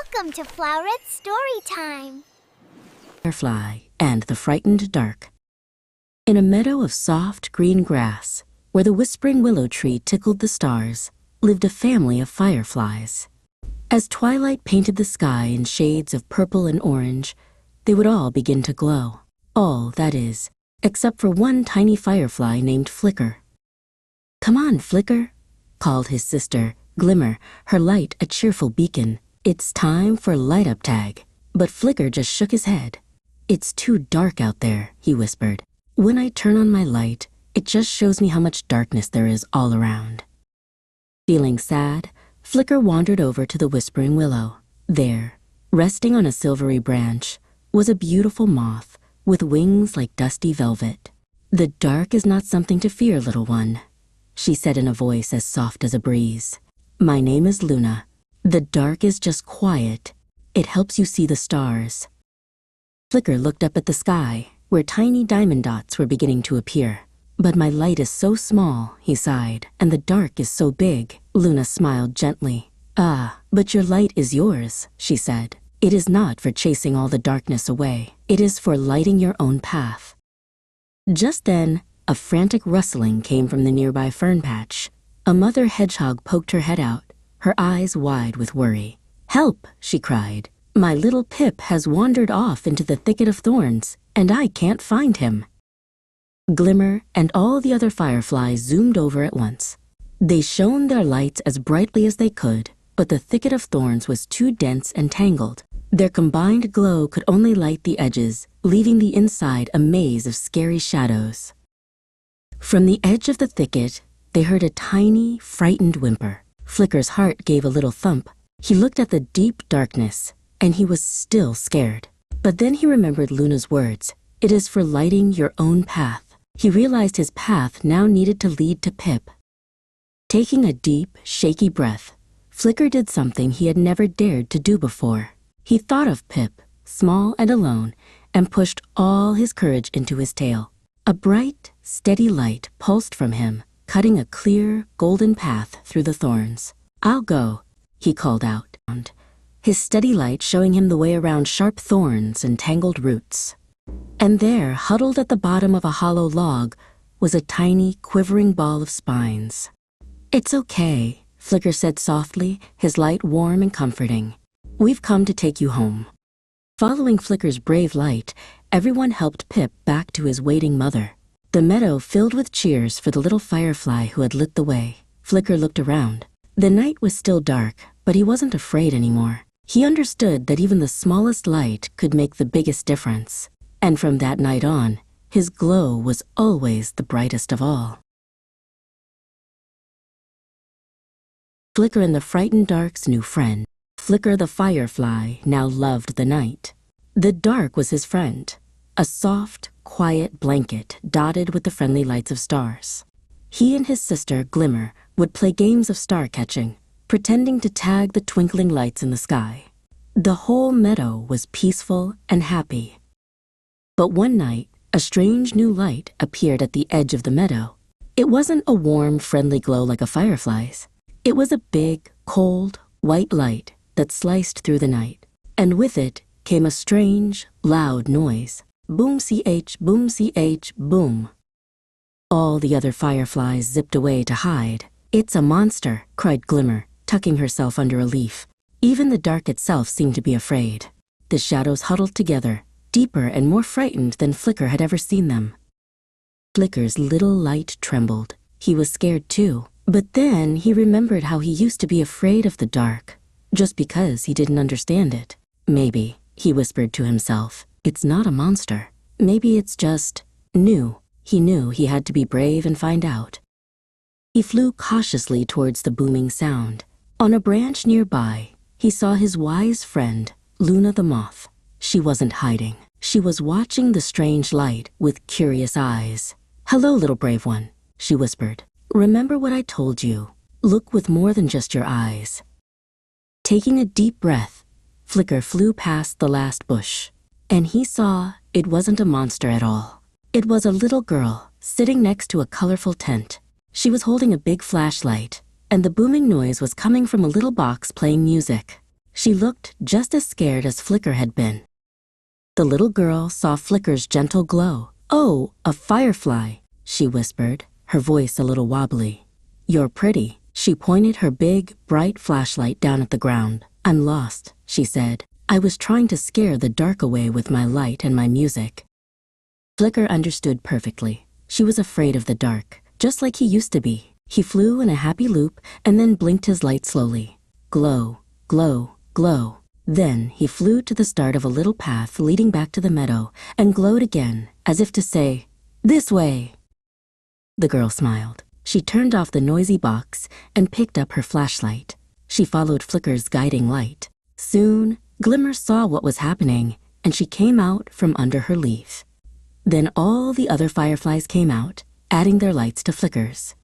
Welcome to Flowret's Storytime. Firefly and the Frightened Dark. In a meadow of soft green grass, where the whispering willow tree tickled the stars, lived a family of fireflies. As twilight painted the sky in shades of purple and orange, they would all begin to glow. All, that is, except for one tiny firefly named Flicker. "Come on, Flicker," called his sister, Glimmer, her light a cheerful beacon. "It's time for light-up tag." But Flicker just shook his head. "It's too dark out there," he whispered. "When I turn on my light, it just shows me how much darkness there is all around." Feeling sad, Flicker wandered over to the whispering willow. There, resting on a silvery branch, was a beautiful moth with wings like dusty velvet. "The dark is not something to fear, little one," she said in a voice as soft as a breeze. "My name is Luna. The dark is just quiet. It helps you see the stars." Flicker looked up at the sky, where tiny diamond dots were beginning to appear. "But my light is so small," he sighed, "and the dark is so big." Luna smiled gently. "Ah, but your light is yours," she said. "It is not for chasing all the darkness away. It is for lighting your own path." Just then, a frantic rustling came from the nearby fern patch. A mother hedgehog poked her head out, her eyes wide with worry. "Help!" she cried. "My little Pip has wandered off into the thicket of thorns, and I can't find him." Glimmer and all the other fireflies zoomed over at once. They shone their lights as brightly as they could, but the thicket of thorns was too dense and tangled. Their combined glow could only light the edges, leaving the inside a maze of scary shadows. From the edge of the thicket, they heard a tiny, frightened whimper. Flicker's heart gave a little thump. He looked at the deep darkness, and he was still scared. But then he remembered Luna's words. "It is for lighting your own path." He realized his path now needed to lead to Pip. Taking a deep, shaky breath, Flicker did something he had never dared to do before. He thought of Pip, small and alone, and pushed all his courage into his tail. A bright, steady light pulsed from him, cutting a clear, golden path through the thorns. "I'll go," he called out, his steady light showing him the way around sharp thorns and tangled roots. And there, huddled at the bottom of a hollow log, was a tiny, quivering ball of spines. "It's okay," Flicker said softly, his light warm and comforting. "We've come to take you home." Following Flicker's brave light, everyone helped Pip back to his waiting mother. The meadow filled with cheers for the little firefly who had lit the way. Flicker looked around. The night was still dark, but he wasn't afraid anymore. He understood that even the smallest light could make the biggest difference. And from that night on, his glow was always the brightest of all. Flicker and the Frightened Dark's new friend. Flicker the firefly now loved the night. The dark was his friend, a soft, quiet blanket dotted with the friendly lights of stars. He and his sister, Glimmer, would play games of star catching, pretending to tag the twinkling lights in the sky. The whole meadow was peaceful and happy. But one night, a strange new light appeared at the edge of the meadow. It wasn't a warm, friendly glow like a firefly's. It was a big, cold, white light that sliced through the night. And with it came a strange, loud noise. Boom-ch, boom-ch, boom. All the other fireflies zipped away to hide. "It's a monster," cried Glimmer, tucking herself under a leaf. Even the dark itself seemed to be afraid. The shadows huddled together, deeper and more frightened than Flicker had ever seen them. Flicker's little light trembled. He was scared too. But then he remembered how he used to be afraid of the dark, just because he didn't understand it. "Maybe," he whispered to himself, "it's not a monster. Maybe it's just new." He knew he had to be brave and find out. He flew cautiously towards the booming sound. On a branch nearby, he saw his wise friend, Luna the moth. She wasn't hiding. She was watching the strange light with curious eyes. "Hello, little brave one," she whispered. "Remember what I told you. Look with more than just your eyes." Taking a deep breath, Flicker flew past the last bush, and he saw it wasn't a monster at all. It was a little girl sitting next to a colorful tent. She was holding a big flashlight, and the booming noise was coming from a little box playing music. She looked just as scared as Flicker had been. The little girl saw Flicker's gentle glow. "Oh, a firefly," she whispered, her voice a little wobbly. "You're pretty." She pointed her big, bright flashlight down at the ground. "I'm lost," she said. "I was trying to scare the dark away with my light and my music." Flicker understood perfectly. She was afraid of the dark, just like he used to be. He flew in a happy loop and then blinked his light slowly. Glow, glow, glow. Then he flew to the start of a little path leading back to the meadow and glowed again, as if to say, "This way." The girl smiled. She turned off the noisy box and picked up her flashlight. She followed Flicker's guiding light. Soon, Glimmer saw what was happening, and she came out from under her leaf. Then all the other fireflies came out, adding their lights to Flicker's.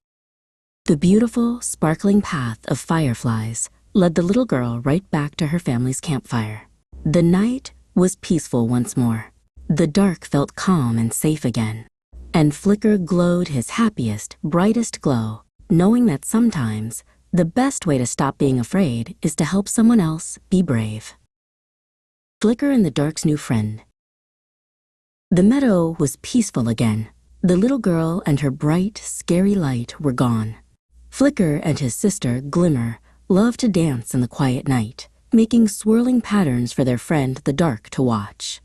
The beautiful, sparkling path of fireflies led the little girl right back to her family's campfire. The night was peaceful once more. The dark felt calm and safe again. And Flicker glowed his happiest, brightest glow, knowing that sometimes the best way to stop being afraid is to help someone else be brave. Flicker and the dark's new friend. The meadow was peaceful again. The little girl and her bright, scary light were gone. Flicker and his sister, Glimmer, loved to dance in the quiet night, making swirling patterns for their friend the dark to watch.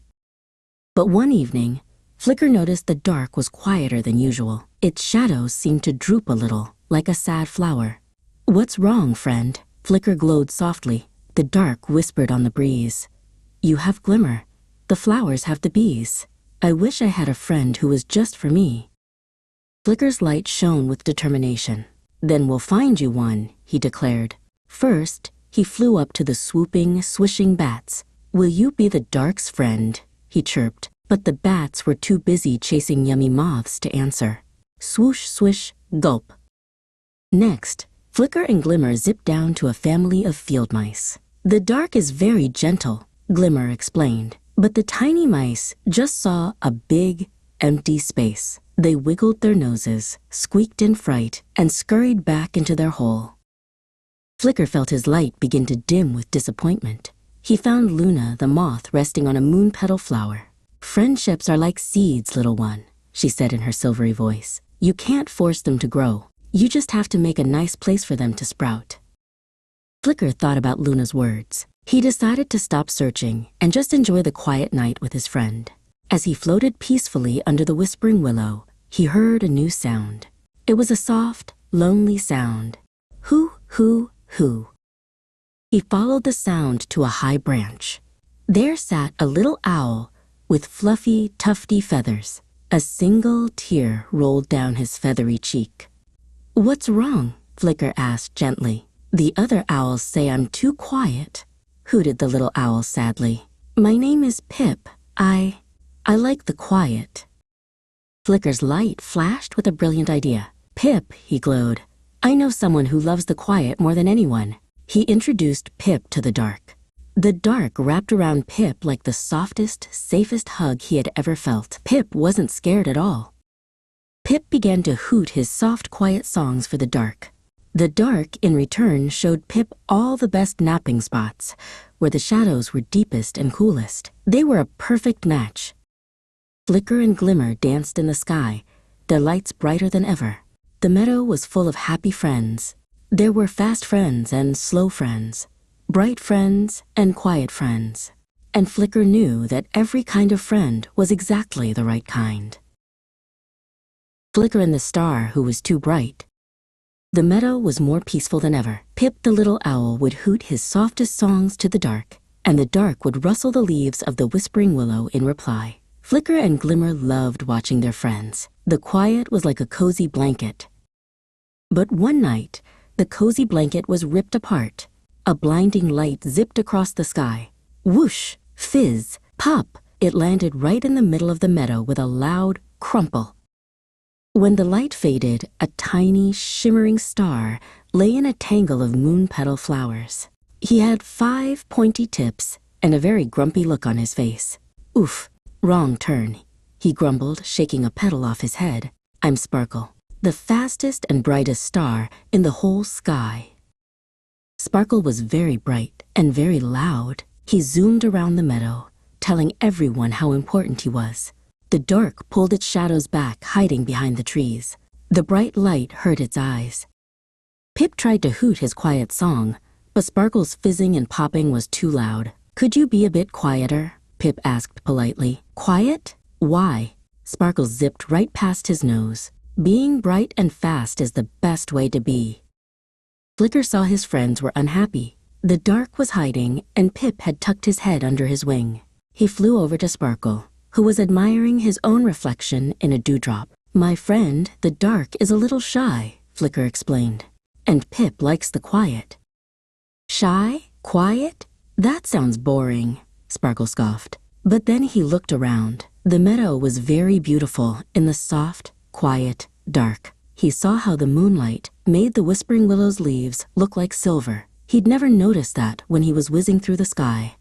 But one evening, Flicker noticed the dark was quieter than usual. Its shadows seemed to droop a little, like a sad flower. "What's wrong, friend?" Flicker glowed softly. The dark whispered on the breeze. "You have Glimmer. The flowers have the bees. I wish I had a friend who was just for me." Flicker's light shone with determination. "Then we'll find you one," he declared. First, he flew up to the swooping, swishing bats. "Will you be the dark's friend?" he chirped. But the bats were too busy chasing yummy moths to answer. Swoosh, swish, gulp. Next, Flicker and Glimmer zipped down to a family of field mice. "The dark is very gentle," Glimmer explained. But the tiny mice just saw a big, empty space. They wiggled their noses, squeaked in fright, and scurried back into their hole. Flicker felt his light begin to dim with disappointment. He found Luna, the moth, resting on a moon petal flower. "Friendships are like seeds, little one," she said in her silvery voice. "You can't force them to grow. You just have to make a nice place for them to sprout." Flicker thought about Luna's words. He decided to stop searching and just enjoy the quiet night with his friend. As he floated peacefully under the whispering willow, he heard a new sound. It was a soft, lonely sound. Hoo, hoo, hoo. He followed the sound to a high branch. There sat a little owl with fluffy, tufty feathers. A single tear rolled down his feathery cheek. "What's wrong?" Flicker asked gently. "The other owls say I'm too quiet," hooted the little owl sadly. "My name is Pip. I like the quiet." Flicker's light flashed with a brilliant idea. "Pip," he glowed. "I know someone who loves the quiet more than anyone." He introduced Pip to the dark. The dark wrapped around Pip like the softest, safest hug he had ever felt. Pip wasn't scared at all. Pip began to hoot his soft, quiet songs for the dark. The dark, in return, showed Pip all the best napping spots, where the shadows were deepest and coolest. They were a perfect match. Flicker and Glimmer danced in the sky, their lights brighter than ever. The meadow was full of happy friends. There were fast friends and slow friends, bright friends and quiet friends. And Flicker knew that every kind of friend was exactly the right kind. Flicker and the star who was too bright. The meadow was more peaceful than ever. Pip the little owl would hoot his softest songs to the dark, and the dark would rustle the leaves of the whispering willow in reply. Flicker and Glimmer loved watching their friends. The quiet was like a cozy blanket. But one night, the cozy blanket was ripped apart. A blinding light zipped across the sky. Whoosh, fizz, pop! It landed right in the middle of the meadow with a loud crumple. When the light faded, a tiny, shimmering star lay in a tangle of moon petal flowers. He had 5 pointy tips and a very grumpy look on his face. "Oof, wrong turn," he grumbled, shaking a petal off his head. "I'm Sparkle, the fastest and brightest star in the whole sky." Sparkle was very bright and very loud. He zoomed around the meadow, telling everyone how important he was. The dark pulled its shadows back, hiding behind the trees. The bright light hurt its eyes. Pip tried to hoot his quiet song, but Sparkle's fizzing and popping was too loud. "Could you be a bit quieter?" Pip asked politely. "Quiet? Why?" Sparkle zipped right past his nose. "Being bright and fast is the best way to be." Flicker saw his friends were unhappy. The dark was hiding, and Pip had tucked his head under his wing. He flew over to Sparkle, who was admiring his own reflection in a dewdrop. "My friend, the dark, is a little shy," Flicker explained. "And Pip likes the quiet." "Shy? Quiet? That sounds boring," Sparkle scoffed. But then he looked around. The meadow was very beautiful in the soft, quiet dark. He saw how the moonlight made the whispering willow's leaves look like silver. He'd never noticed that when he was whizzing through the sky.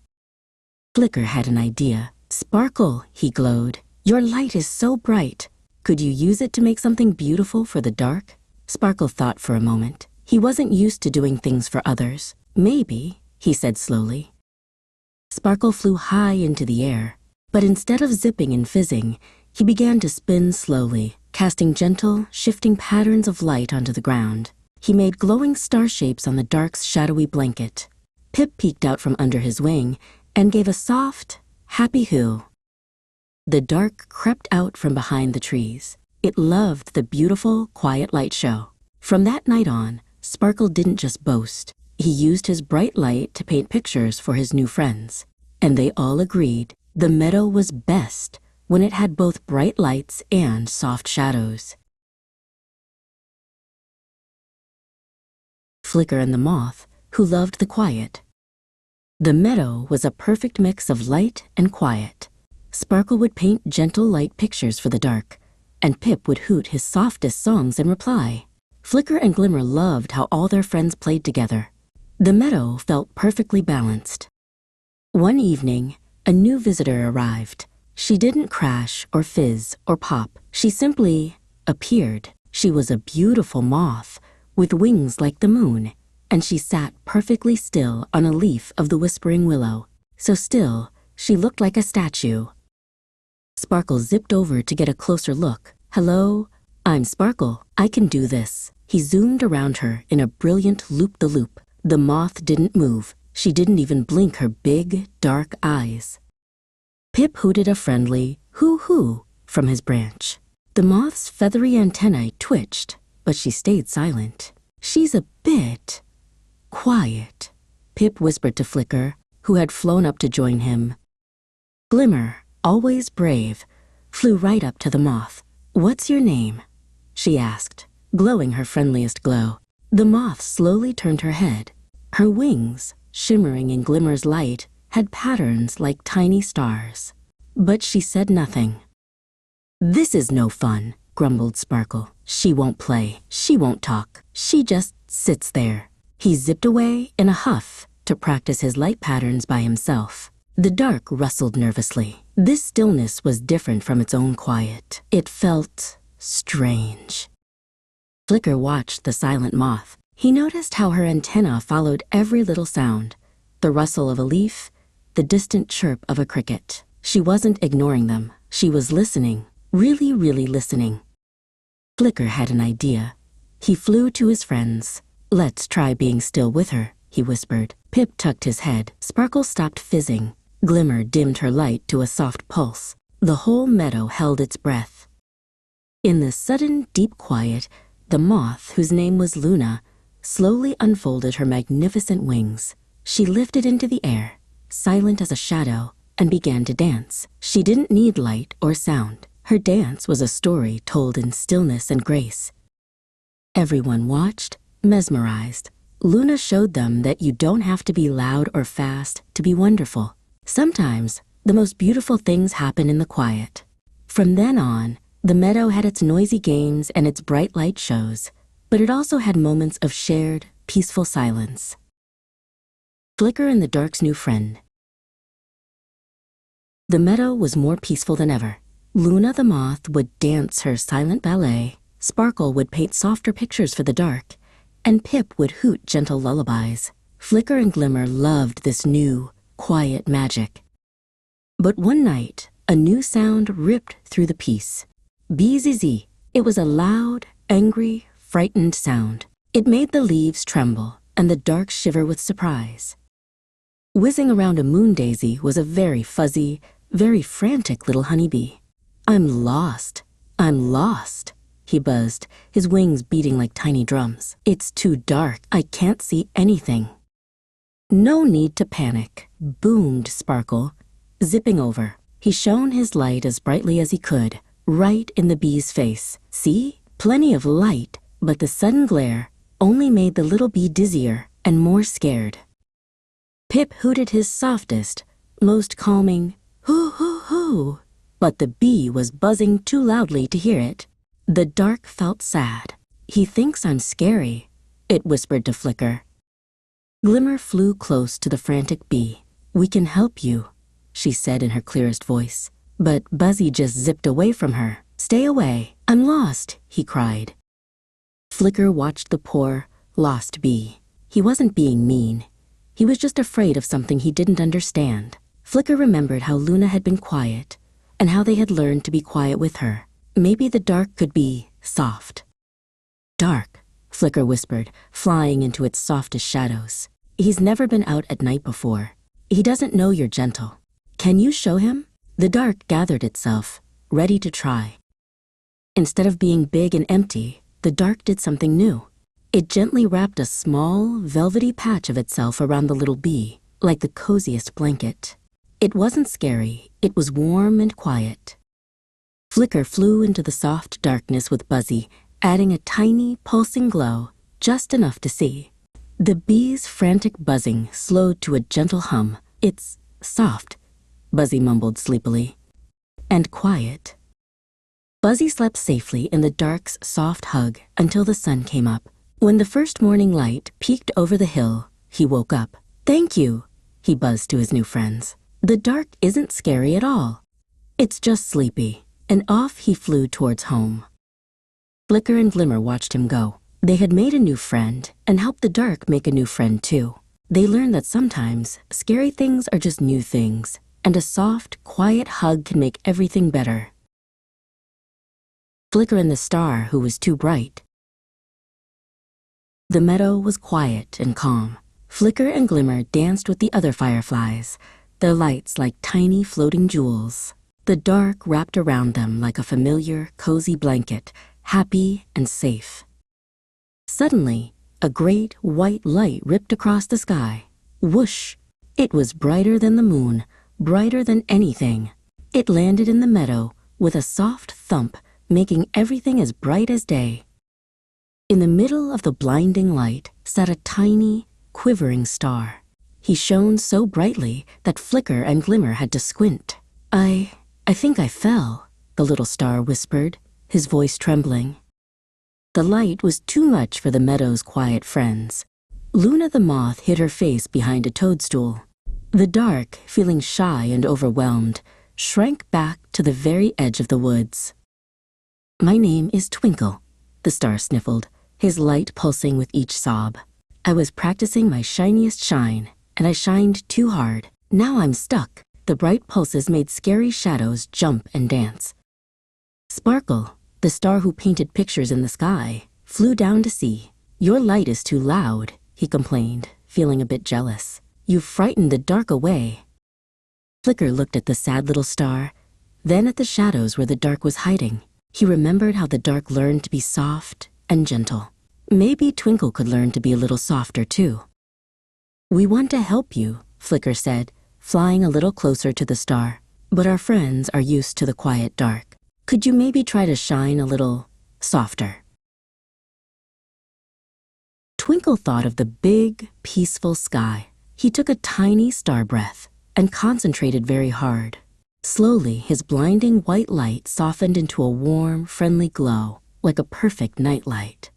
Flicker had an idea. "Sparkle," he glowed, "your light is so bright. Could you use it to make something beautiful for the dark?" Sparkle thought for a moment. He wasn't used to doing things for others. "Maybe," he said slowly. Sparkle flew high into the air, but instead of zipping and fizzing, he began to spin slowly, casting gentle, shifting patterns of light onto the ground. He made glowing star shapes on the dark's shadowy blanket. Pip peeked out from under his wing and gave a soft, happy hoo. The dark crept out from behind the trees. It loved the beautiful, quiet light show. From that night on, Sparkle didn't just boast. He used his bright light to paint pictures for his new friends. And they all agreed the meadow was best when it had both bright lights and soft shadows. Flicker and the Moth, who loved the quiet. The meadow was a perfect mix of light and quiet. Sparkle would paint gentle light pictures for the dark, and Pip would hoot his softest songs in reply. Flicker and Glimmer loved how all their friends played together. The meadow felt perfectly balanced. One evening, a new visitor arrived. She didn't crash or fizz or pop. She simply appeared. She was a beautiful moth with wings like the moon, and she sat perfectly still on a leaf of the whispering willow. So still, she looked like a statue. Sparkle zipped over to get a closer look. "Hello, I'm Sparkle. I can do this." He zoomed around her in a brilliant loop-the-loop. The moth didn't move. She didn't even blink her big, dark eyes. Pip hooted a friendly hoo-hoo from his branch. The moth's feathery antennae twitched, but she stayed silent. "She's a bit quiet," Pip whispered to Flicker, who had flown up to join him. Glimmer, always brave, flew right up to the moth. "What's your name?" she asked, glowing her friendliest glow. The moth slowly turned her head. Her wings, shimmering in Glimmer's light, had patterns like tiny stars. But she said nothing. "This is no fun," grumbled Sparkle. "She won't play. She won't talk. She just sits there." He zipped away in a huff to practice his light patterns by himself. The dark rustled nervously. This stillness was different from its own quiet. It felt strange. Flicker watched the silent moth. He noticed how her antenna followed every little sound, the rustle of a leaf, the distant chirp of a cricket. She wasn't ignoring them. She was listening, really, really listening. Flicker had an idea. He flew to his friends. "Let's try being still with her," he whispered. Pip tucked his head. Sparkle stopped fizzing. Glimmer dimmed her light to a soft pulse. The whole meadow held its breath. In the sudden, deep quiet, the moth, whose name was Luna, slowly unfolded her magnificent wings. She lifted into the air, silent as a shadow, and began to dance. She didn't need light or sound. Her dance was a story told in stillness and grace. Everyone watched, mesmerized. Luna showed them that you don't have to be loud or fast to be wonderful. Sometimes, the most beautiful things happen in the quiet. From then on, the meadow had its noisy games and its bright light shows, but it also had moments of shared, peaceful silence. Flicker and the dark's new friend. The meadow was more peaceful than ever. Luna the moth would dance her silent ballet, Sparkle would paint softer pictures for the dark, and Pip would hoot gentle lullabies. Flicker and Glimmer loved this new, quiet magic. But one night, a new sound ripped through the peace. Bee-zee-zee. It was a loud, angry, frightened sound. It made the leaves tremble and the dark shiver with surprise. Whizzing around a moon daisy was a very fuzzy, very frantic little honeybee. "I'm lost. I'm lost," he buzzed, his wings beating like tiny drums. "It's too dark. I can't see anything." "No need to panic," boomed Sparkle, zipping over. He shone his light as brightly as he could, right in the bee's face. "See? Plenty of light," but the sudden glare only made the little bee dizzier and more scared. Pip hooted his softest, most calming "hoo hoo hoo," but the bee was buzzing too loudly to hear it. The dark felt sad. "He thinks I'm scary," it whispered to Flicker. Glimmer flew close to the frantic bee. "We can help you," she said in her clearest voice. But Buzzy just zipped away from her. "Stay away. I'm lost," he cried. Flicker watched the poor, lost bee. He wasn't being mean. He was just afraid of something he didn't understand. Flicker remembered how Luna had been quiet, and how they had learned to be quiet with her. Maybe the dark could be soft. "Dark," Flicker whispered, flying into its softest shadows. "He's never been out at night before. He doesn't know you're gentle. Can you show him?" The dark gathered itself, ready to try. Instead of being big and empty, the dark did something new. It gently wrapped a small, velvety patch of itself around the little bee, like the coziest blanket. It wasn't scary, it was warm and quiet. Flicker flew into the soft darkness with Buzzy, adding a tiny, pulsing glow, just enough to see. The bee's frantic buzzing slowed to a gentle hum. "It's soft," Buzzy mumbled sleepily, "and quiet." Buzzy slept safely in the dark's soft hug until the sun came up. When the first morning light peeked over the hill, he woke up. "Thank you," he buzzed to his new friends. "The dark isn't scary at all. It's just sleepy." And off he flew towards home. Flicker and Glimmer watched him go. They had made a new friend and helped the dark make a new friend too. They learned that sometimes scary things are just new things, and a soft, quiet hug can make everything better. Flicker and the star who was too bright. The meadow was quiet and calm. Flicker and Glimmer danced with the other fireflies, their lights like tiny floating jewels. The dark wrapped around them like a familiar, cozy blanket, happy and safe. Suddenly, a great white light ripped across the sky. Whoosh! It was brighter than the moon, brighter than anything. It landed in the meadow with a soft thump, making everything as bright as day. In the middle of the blinding light sat a tiny, quivering star. He shone so brightly that Flicker and Glimmer had to squint. I think I fell," the little star whispered, his voice trembling. The light was too much for the meadow's quiet friends. Luna the moth hid her face behind a toadstool. The dark, feeling shy and overwhelmed, shrank back to the very edge of the woods. "My name is Twinkle," the star sniffled, his light pulsing with each sob. "I was practicing my shiniest shine, and I shined too hard. Now I'm stuck." The bright pulses made scary shadows jump and dance. Sparkle, the star who painted pictures in the sky, flew down to see. "Your light is too loud," he complained, feeling a bit jealous. "You've frightened the dark away." Flicker looked at the sad little star, then at the shadows where the dark was hiding. He remembered how the dark learned to be soft and gentle. Maybe Twinkle could learn to be a little softer too. "We want to help you," Flicker said, flying a little closer to the star. "But our friends are used to the quiet dark. Could you maybe try to shine a little softer?" Twinkle thought of the big, peaceful sky. He took a tiny star breath and concentrated very hard. Slowly, his blinding white light softened into a warm, friendly glow, like a perfect nightlight.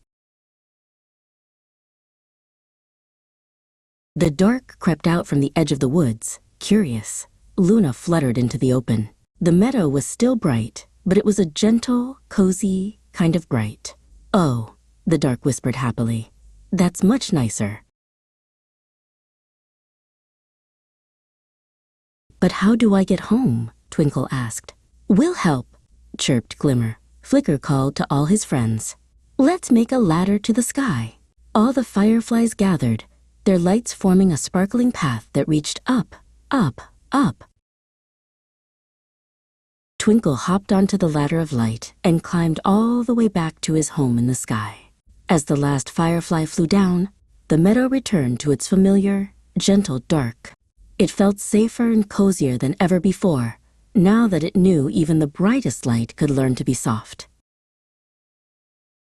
The dark crept out from the edge of the woods, curious. Luna fluttered into the open. The meadow was still bright, but it was a gentle, cozy kind of bright. "Oh," the dark whispered happily, "that's much nicer." "But how do I get home?" Twinkle asked. "We'll help," chirped Glimmer. Flicker called to all his friends. "Let's make a ladder to the sky." All the fireflies gathered, their lights forming a sparkling path that reached up, up, up. Twinkle hopped onto the ladder of light and climbed all the way back to his home in the sky. As the last firefly flew down, the meadow returned to its familiar, gentle dark. It felt safer and cozier than ever before, now that it knew even the brightest light could learn to be soft.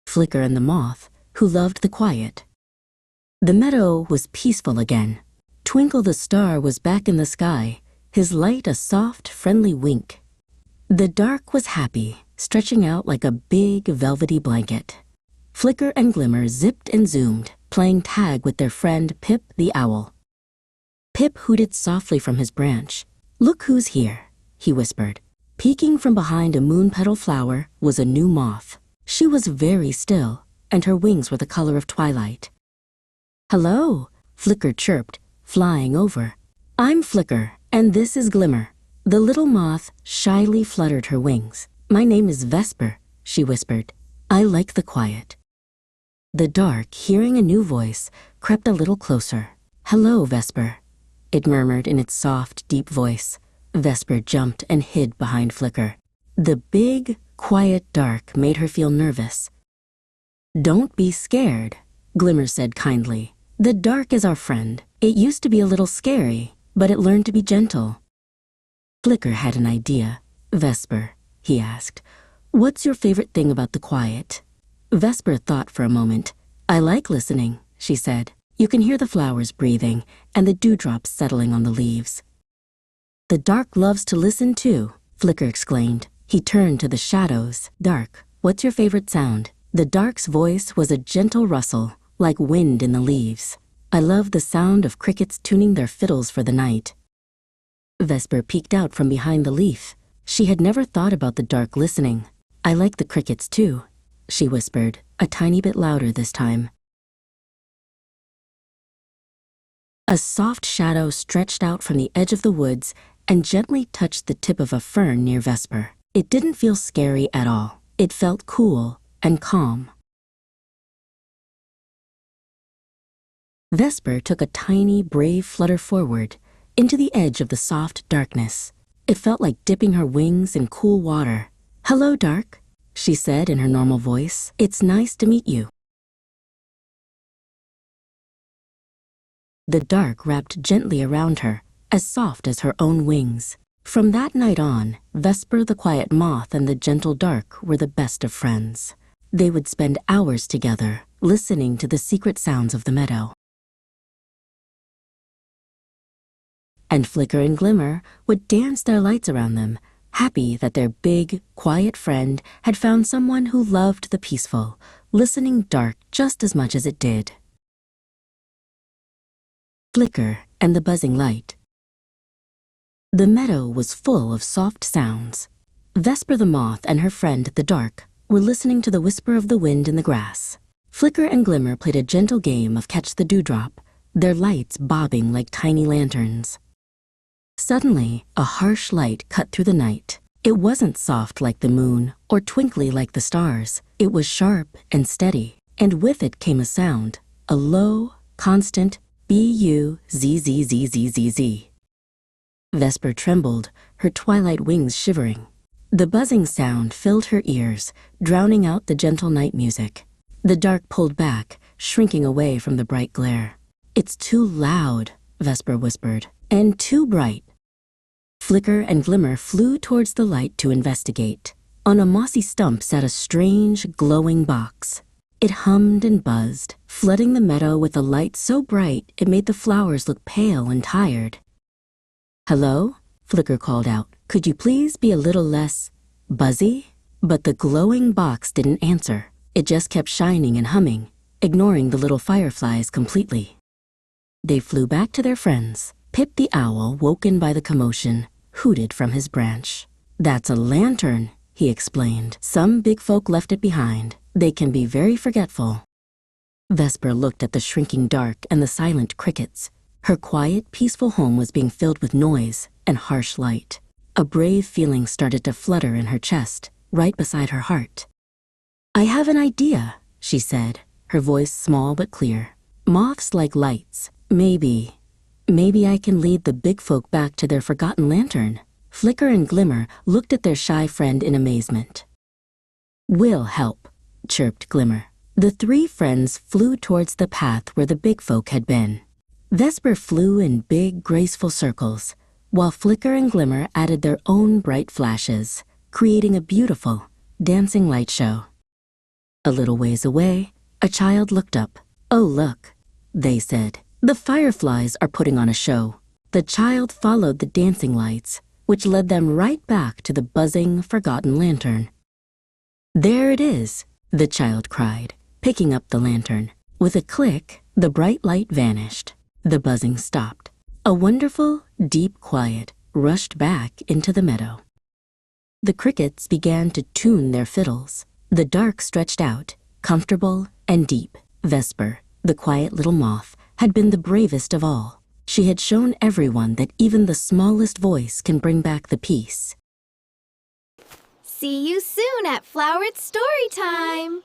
Flicker and the moth, who loved the quiet. The meadow was peaceful again. Twinkle the star was back in the sky, his light a soft, friendly wink. The dark was happy, stretching out like a big, velvety blanket. Flicker and Glimmer zipped and zoomed, playing tag with their friend Pip the owl. Pip hooted softly from his branch. "Look who's here," he whispered. Peeking from behind a moon-petal flower was a new moth. She was very still, and her wings were the color of twilight. "Hello," Flicker chirped, flying over. "I'm Flicker, and this is Glimmer." The little moth shyly fluttered her wings. "My name is Vesper," she whispered. "I like the quiet." The dark, hearing a new voice, crept a little closer. "Hello, Vesper," it murmured in its soft, deep voice. Vesper jumped and hid behind Flicker. The big, quiet dark made her feel nervous. "Don't be scared," Glimmer said kindly. "The dark is our friend. It used to be a little scary, but it learned to be gentle." Flicker had an idea. "Vesper," he asked, "what's your favorite thing about the quiet?" Vesper thought for a moment. "I like listening," she said. "You can hear the flowers breathing and the dewdrops settling on the leaves." "The dark loves to listen too," Flicker exclaimed. He turned to the shadows. "Dark, what's your favorite sound?" The dark's voice was a gentle rustle, like wind in the leaves. "I love the sound of crickets tuning their fiddles for the night." Vesper peeked out from behind the leaf. She had never thought about the dark listening. "I like the crickets too," she whispered, a tiny bit louder this time. A soft shadow stretched out from the edge of the woods and gently touched the tip of a fern near Vesper. It didn't feel scary at all. It felt cool and calm. Vesper took a tiny, brave flutter forward, into the edge of the soft darkness. It felt like dipping her wings in cool water. "Hello, dark," she said in her normal voice. "It's nice to meet you." The dark wrapped gently around her, as soft as her own wings. From that night on, Vesper the quiet moth and the gentle dark were the best of friends. They would spend hours together, listening to the secret sounds of the meadow. And Flicker and Glimmer would dance their lights around them, happy that their big, quiet friend had found someone who loved the peaceful, listening dark just as much as it did. Flicker and the buzzing light. The meadow was full of soft sounds. Vesper the moth and her friend the dark were listening to the whisper of the wind in the grass. Flicker and Glimmer played a gentle game of catch the dewdrop, their lights bobbing like tiny lanterns. Suddenly, a harsh light cut through the night. It wasn't soft like the moon or twinkly like the stars. It was sharp and steady, and with it came a sound, a low, constant B-U-Z-Z-Z-Z-Z-Z. Vesper trembled, her twilight wings shivering. The buzzing sound filled her ears, drowning out the gentle night music. The dark pulled back, shrinking away from the bright glare. "It's too loud," Vesper whispered, "and too bright." Flicker and Glimmer flew towards the light to investigate. On a mossy stump sat a strange, glowing box. It hummed and buzzed, flooding the meadow with a light so bright it made the flowers look pale and tired. "Hello?" Flicker called out. "Could you please be a little less buzzy?" But the glowing box didn't answer. It just kept shining and humming, ignoring the little fireflies completely. They flew back to their friends. Pip the owl, woken by the commotion, hooted from his branch. "That's a lantern," he explained. "Some big folk left it behind. They can be very forgetful." Vesper looked at the shrinking dark and the silent crickets. Her quiet, peaceful home was being filled with noise and harsh light. A brave feeling started to flutter in her chest, right beside her heart. "I have an idea," she said, her voice small but clear. "Moths like lights. Maybe I can lead the big folk back to their forgotten lantern." Flicker and Glimmer looked at their shy friend in amazement. "We'll help," chirped Glimmer. The three friends flew towards the path where the big folk had been. Vesper flew in big, graceful circles, while Flicker and Glimmer added their own bright flashes, creating a beautiful, dancing light show. A little ways away, a child looked up. "Oh, look," they said. "The fireflies are putting on a show." The child followed the dancing lights, which led them right back to the buzzing, forgotten lantern. "There it is," the child cried, picking up the lantern. With a click, the bright light vanished. The buzzing stopped. A wonderful, deep quiet rushed back into the meadow. The crickets began to tune their fiddles. The dark stretched out, comfortable and deep. Vesper, the quiet little moth, had been the bravest of all. She had shown everyone that even the smallest voice can bring back the peace. See you soon at Flowered Storytime!